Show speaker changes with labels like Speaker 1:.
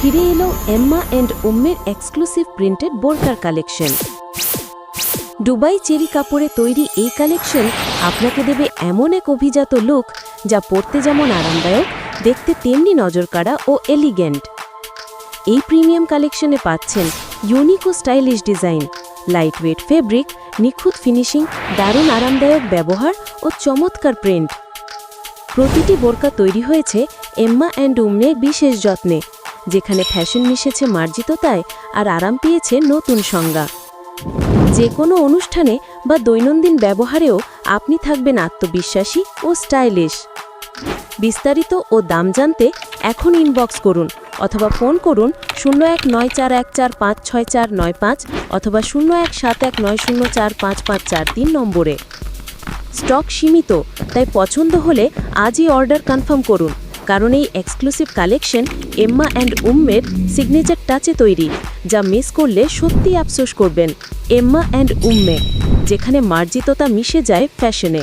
Speaker 1: ফিরে এলো Emma and উম্মের exclusive printed বোরকার কালেকশন। দুবাই চেরি কাপড়ে তৈরি এই কালেকশন আপনাকে দেবে এমন এক অভিজাত লুক যা পরতে যেমন আরামদায়ক, দেখতে তেমনি নজরকাড়া ও এলিগেন্ট। এই প্রিমিয়াম কালেকশনে পাচ্ছেন ইউনিক ও স্টাইলিশ ডিজাইন, লাইটওয়েট ফেব্রিক, নিখুঁত ফিনিশিং, দারুণ আরামদায়ক ব্যবহার ও চমৎকার প্রিন্ট। প্রতিটি বোরকা তৈরি হয়েছে এম্মা অ্যান্ড উম্মের বিশেষ যত্নে, যেখানে ফ্যাশন মিশেছে মার্জিততায় আর আরাম পেয়েছে নতুন সংজ্ঞা। যে কোনো অনুষ্ঠানে বা দৈনন্দিন ব্যবহারেও আপনি থাকবেন আত্মবিশ্বাসী ও স্টাইলিশ। বিস্তারিত ও দাম জানতে এখন ইনবক্স করুন অথবা ফোন করুন 0194145645 অথবা 0171904553 নম্বরে। স্টক সীমিত, তাই পছন্দ হলে আজই অর্ডার কনফার্ম করুন, কারণ এই এক্সক্লুসিভ কালেকশন এম্মা অ্যান্ড উম্মের সিগনেচার টাচে তৈরি, যা মিস করলে সত্যিই আফসোস করবেন। এম্মা অ্যান্ড উম্মে, যেখানে মার্জিততা মিশে যায় ফ্যাশনে।